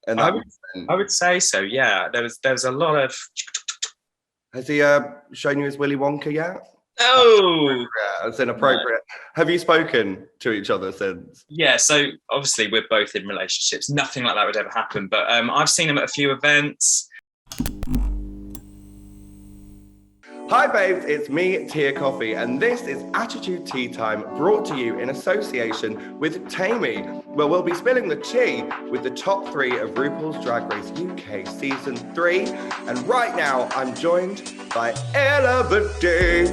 in I that would, moment? I would say so. Yeah, there was a lot of. Has he shown you his Willy Wonka yet? Oh Yeah, it's no. inappropriate. Have you spoken to each other since? Yeah, so obviously we're both in relationships. Nothing like that would ever happen. But I've seen him at a few events. Hi babes, it's me, Tia Kofi, and this is Attitude Tea Time, brought to you in association with Taimi, where we'll be spilling the tea with the top 3 of RuPaul's Drag Race UK Season 3. And right now, I'm joined by Vaday.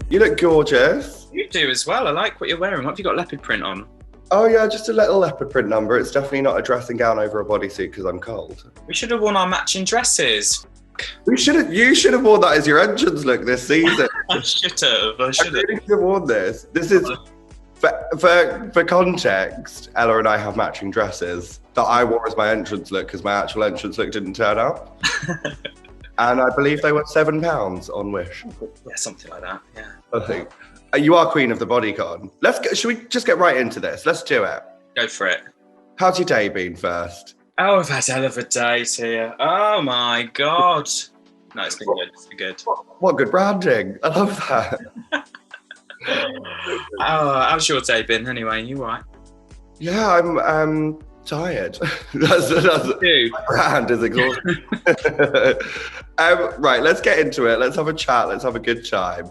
You look gorgeous. You do as well. I like what you're wearing. What have you got leopard print on? Oh yeah, just a little leopard print number. It's definitely not a dressing gown over a bodysuit because I'm cold. We should have worn our matching dresses. You should have worn that as your entrance look this season. I should have. I really should have worn this. This is, for context, Ella and I have matching dresses that I wore as my entrance look because my actual entrance look didn't turn up. And I believe they were £7 on Wish. Yeah, something like that, yeah. I think. You are queen of the bodycon. Should we just get right into this? Let's do it. Go for it. How's your day been first? Oh, I've had a hell of a day here. Oh my God. No, it's been good. It's been good. What good branding. I love that. How's your day been anyway? You all right? Yeah, I'm tired. that's my brand is exhausting. Right, let's get into it. Let's have a chat. Let's have a good time.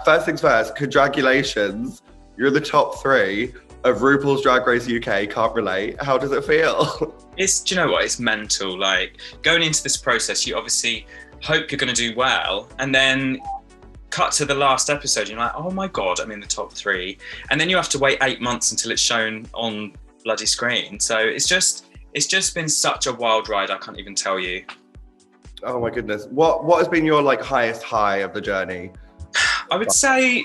First things first, congratulations. You're in the top 3 of RuPaul's Drag Race UK. Can't relate. How does it feel? Do you know what? It's mental. Like, going into this process, you obviously hope you're going to do well, and then cut to the last episode, you're like, oh my God, I'm in the top 3. And then you have to wait 8 months until it's shown on bloody screen. So it's just been such a wild ride. I can't even tell you. Oh my goodness. What has been your highest high of the journey? I would say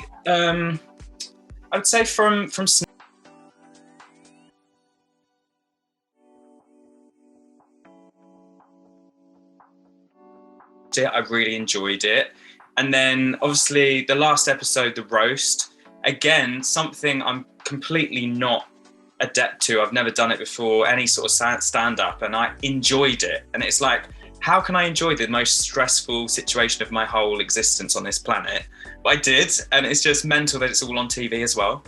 from I really enjoyed it. And then obviously the last episode, the roast, again, something I'm completely not adept to. I've never done it before, any sort of stand-up, and I enjoyed it. And it's like, how can I enjoy the most stressful situation of my whole existence on this planet? But I did, and it's just mental that it's all on TV as well.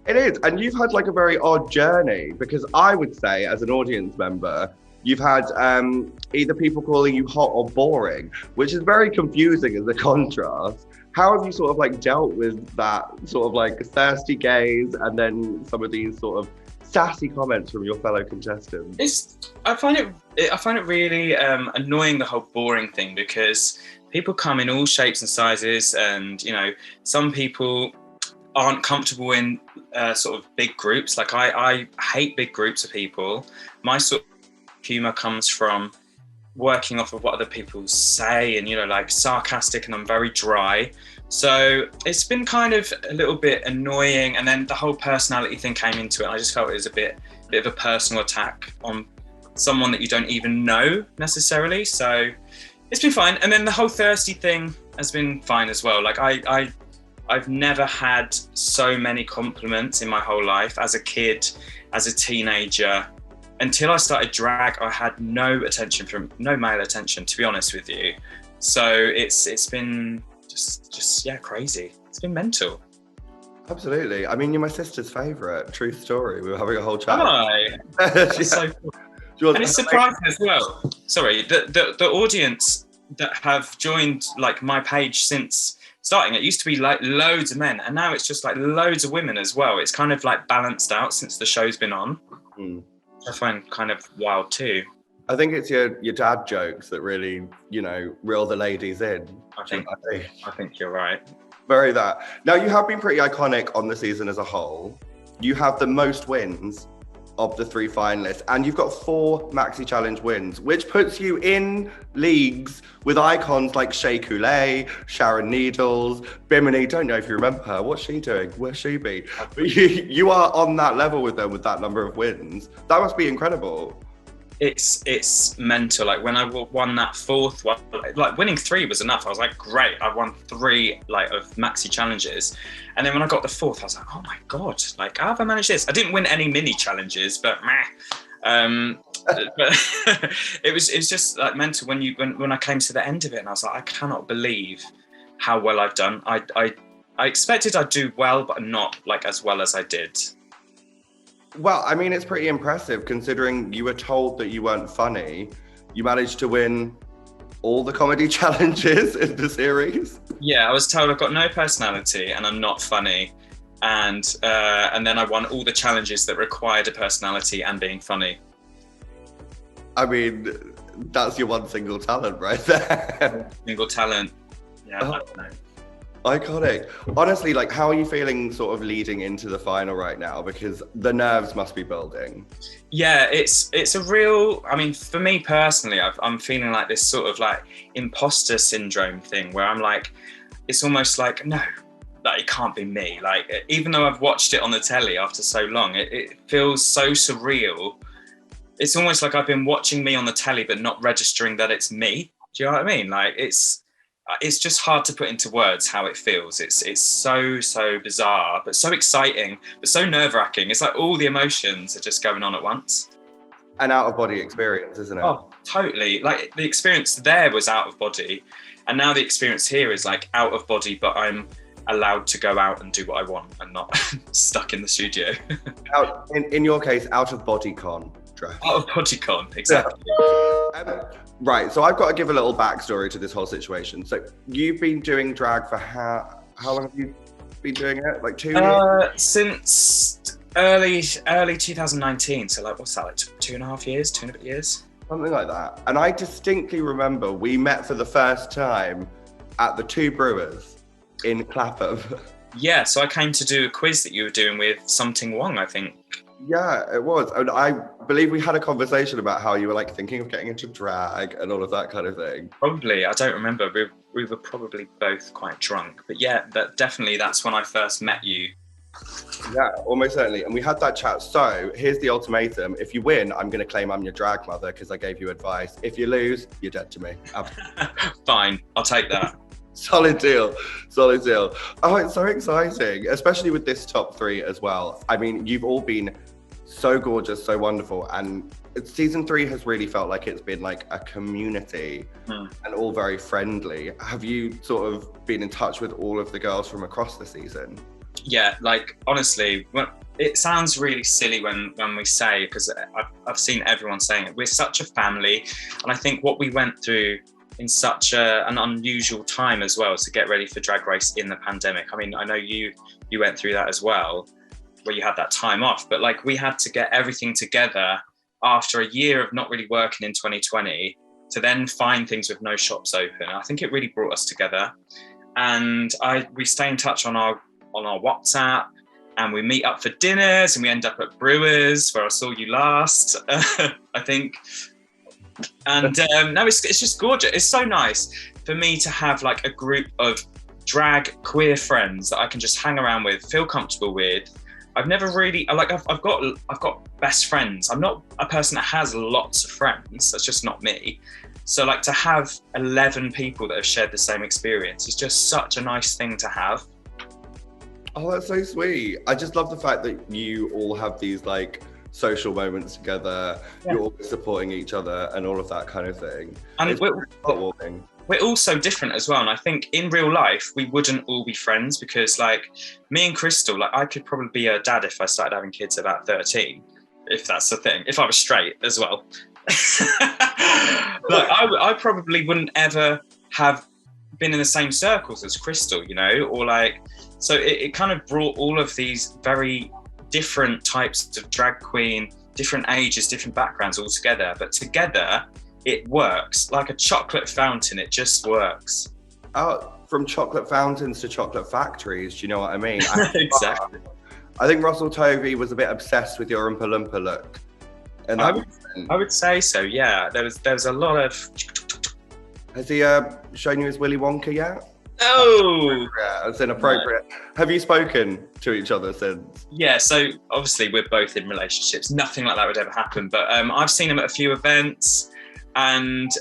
It is, and you've had a very odd journey, because I would say, as an audience member, you've had either people calling you hot or boring, which is very confusing as a contrast. How have you sort of dealt with that sort of thirsty gaze and then some of these sort of sassy comments from your fellow contestants? I find it really annoying, the whole boring thing, because people come in all shapes and sizes, and some people aren't comfortable in sort of big groups. Like I hate big groups of people. My sort of humor comes from working off of what other people say, and sarcastic, and I'm very dry. So it's been kind of a little bit annoying, and then the whole personality thing came into it, and I just felt it was a bit of a personal attack on someone that you don't even know necessarily. So it's been fine. And then the whole thirsty thing has been fine as well. I've never had so many compliments in my whole life. As a kid, as a teenager, until I started drag, I had no male attention, to be honest with you. So it's been just crazy. It's been mental. Absolutely. I mean, you're my sister's favourite. Truth story. We were having a whole chat. That's so cool. And it's surprising as well. Sorry, the audience that have joined my page since starting, it used to be loads of men, and now it's just loads of women as well. It's kind of balanced out since the show's been on. I find kind of wild too. I think it's your dad jokes that really, reel the ladies in. I think you're right. Very that. Now, you have been pretty iconic on the season as a whole. You have the most wins of the 3 finalists, and you've got 4 Maxi Challenge wins, which puts you in leagues with icons like Shea Coulee, Sharon Needles, Bimini. Don't know if you remember her. What's she doing? Where's she be? But you are on that level with them with that number of wins. That must be incredible. It's mental. When I won that 4th one, winning 3 was enough. I was like, great, I won 3 of Maxi Challenges. And then when I got the 4th, I was like, oh my God, how have I managed this? I didn't win any mini challenges, but meh. But it was just like mental when I came to the end of it, and I was like, I cannot believe how well I've done. I expected I'd do well, but not like as well as I did. Well, I mean, it's pretty impressive considering you were told that you weren't funny. You managed to win all the comedy challenges in the series. Yeah, I was told I've got no personality and I'm not funny. And then I won all the challenges that required a personality and being funny. I mean, that's your one single talent right there. Single talent. Yeah, Oh. I don't know. Iconic. Honestly, like, how are you feeling sort of leading into the final right now? Because the nerves must be building. Yeah, it's a real, I mean, for me personally, I'm feeling like this sort of like imposter syndrome thing where I'm like, it's almost like, no, like it can't be me. Like, even though I've watched it on the telly after so long, it feels so surreal. It's almost like I've been watching me on the telly, but not registering that it's me. Do you know what I mean? Like, it's just hard to put into words how it feels. It's so bizarre, but so exciting, but so nerve-wracking. It's like all the emotions are just going on at once. An out-of-body experience, isn't it? Oh, totally. Like the experience there was out of body, and now the experience here is like out of body, but I'm allowed to go out and do what I want and not stuck in the studio. In your case, out of body con. Out of body con, exactly. Right, so I've got to give a little backstory to this whole situation. So you've been doing drag for how long have you been doing it? Like 2 years? Since early 2019. So like, what's that, like 2.5 years, 2.5 years? Something like that. And I distinctly remember we met for the first time at the Two Brewers in Clapham. Yeah, so I came to do a quiz that you were doing with Something Wong, I think. Yeah, it was. And I believe we had a conversation about how you were like thinking of getting into drag and all of that kind of thing. Probably, I don't remember. We were probably both quite drunk. But yeah, that's when I first met you. Yeah, almost certainly. And we had that chat. So here's the ultimatum. If you win, I'm going to claim I'm your drag mother because I gave you advice. If you lose, you're dead to me. Fine, I'll take that. Solid deal. Solid deal. Oh, it's so exciting, especially with this top 3 as well. I mean, you've all been so gorgeous, so wonderful. And season 3 has really felt like it's been like a community and all very friendly. Have you sort of been in touch with all of the girls from across the season? Yeah, like honestly, it sounds really silly when we say, because I've seen everyone saying it, we're such a family. And I think what we went through in such an unusual time as well to get ready for Drag Race in the pandemic. I mean, I know you went through that as well, where you had that time off, but like we had to get everything together after a year of not really working in 2020 to then find things with no shops open. I think it really brought us together. And we stay in touch on our WhatsApp, and we meet up for dinners, and we end up at Brewers where I saw you last, I think. And no, it's just gorgeous. It's so nice for me to have like a group of drag queer friends that I can just hang around with, feel comfortable with. I've never really I've got best friends. I'm not a person that has lots of friends. That's just not me. So like to have 11 people that have shared the same experience is just such a nice thing to have. Oh, that's so sweet. I just love the fact that you all have these like social moments together. Yeah. You're always supporting each other and all of that kind of thing. And we're all so different as well. And I think in real life, we wouldn't all be friends because like me and Crystal, like I could probably be a dad if I started having kids at about 13, if that's the thing, if I was straight as well. Like I probably wouldn't ever have been in the same circles as Crystal, you know, or like, so it kind of brought all of these very different types of drag queen, different ages, different backgrounds all together, but together it works like a chocolate fountain. It just works. Oh, from chocolate fountains to chocolate factories. Do you know what I mean? Exactly. I think Russell Tovey was a bit obsessed with your Oompa Loompa look. And I would say so. Yeah, there was a lot of. Has he shown you his Willy Wonka yet? Oh, it's inappropriate. No. Have you spoken to each other since? Yeah, so obviously we're both in relationships. Nothing like that would ever happen. But I've seen him at a few events, and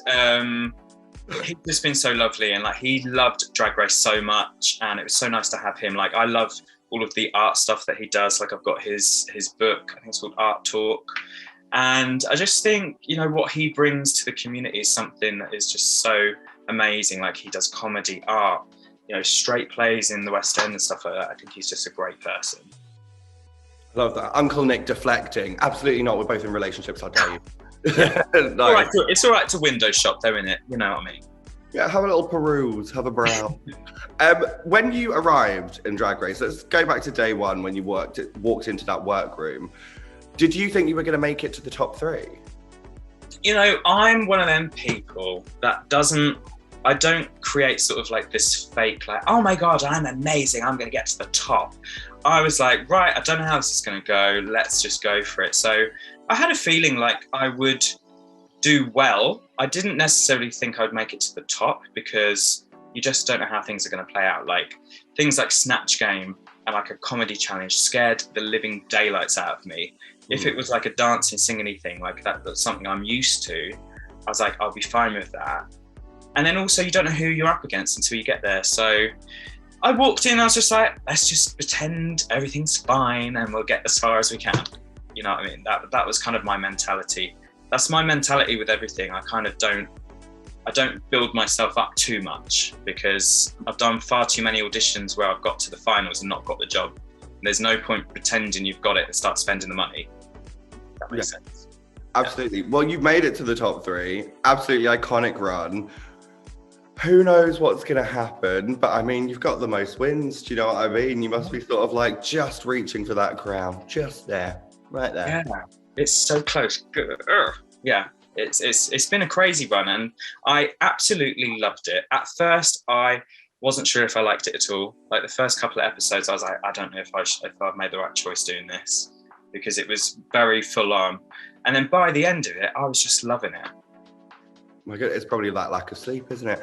he's just been so lovely. And like he loved Drag Race so much, and it was so nice to have him. Like I love all of the art stuff that he does. Like I've got his book. I think it's called Art Talk. And I just think, you know, what he brings to the community is something that is just so amazing. Like, he does comedy, art, you know, straight plays in the West End and stuff like that. I think he's just a great person. Love that. Uncle Nick deflecting. Absolutely not. We're both in relationships, I dare you. Yeah. Nice. It's all right to window shop though, innit? You know what I mean? Yeah, have a little peruse, have a brow. When you arrived in Drag Race, let's go back to day one when you walked into that workroom. Did you think you were going to make it to the top 3? You know, I'm one of them people that I don't create sort of like this fake, like, oh my God, I'm amazing, I'm going to get to the top. I was like, right, I don't know how this is going to go. Let's just go for it. So I had a feeling like I would do well. I didn't necessarily think I'd make it to the top because you just don't know how things are going to play out. Like things like Snatch Game and like a comedy challenge scared the living daylights out of me. If it was like a dancing, singing thing like that's something I'm used to, I was like, I'll be fine with that. And then also you don't know who you're up against until you get there. So I walked in, I was just like, let's just pretend everything's fine and we'll get as far as we can. You know what I mean? That was kind of my mentality. That's my mentality with everything. I don't build myself up too much because I've done far too many auditions where I've got to the finals and not got the job. There's no point pretending you've got it and start spending the money. That makes sense. Absolutely. Yeah. Well, you've made it to the top 3. Absolutely iconic run. Who knows what's going to happen? But I mean, you've got the most wins. Do you know what I mean? You must be sort of like just reaching for that crown. Just there. Right there. Yeah. It's so close. Yeah. It's been a crazy run and I absolutely loved it. At first, I wasn't sure if I liked it at all. Like the first couple of episodes, I was like, I don't know if I've made the right choice doing this because it was very full on. And then by the end of it, I was just loving it. My God, it's probably that lack of sleep, isn't it?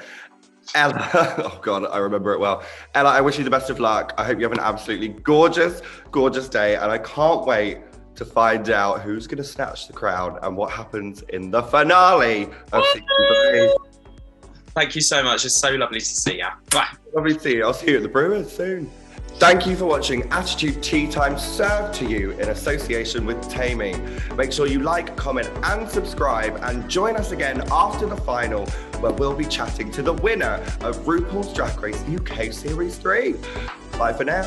Ella, oh God, I remember it well. Ella, I wish you the best of luck. I hope you have an absolutely gorgeous, gorgeous day. And I can't wait to find out who's going to snatch the crown and what happens in the finale of season 3. Thank you so much. It's so lovely to see you. Bye. Lovely to see you. I'll see you at the Brewers soon. Thank you for watching Attitude Tea Time, served to you in association with Taimi. Make sure you like, comment and subscribe and join us again after the final where we'll be chatting to the winner of RuPaul's Drag Race UK Series 3. Bye for now.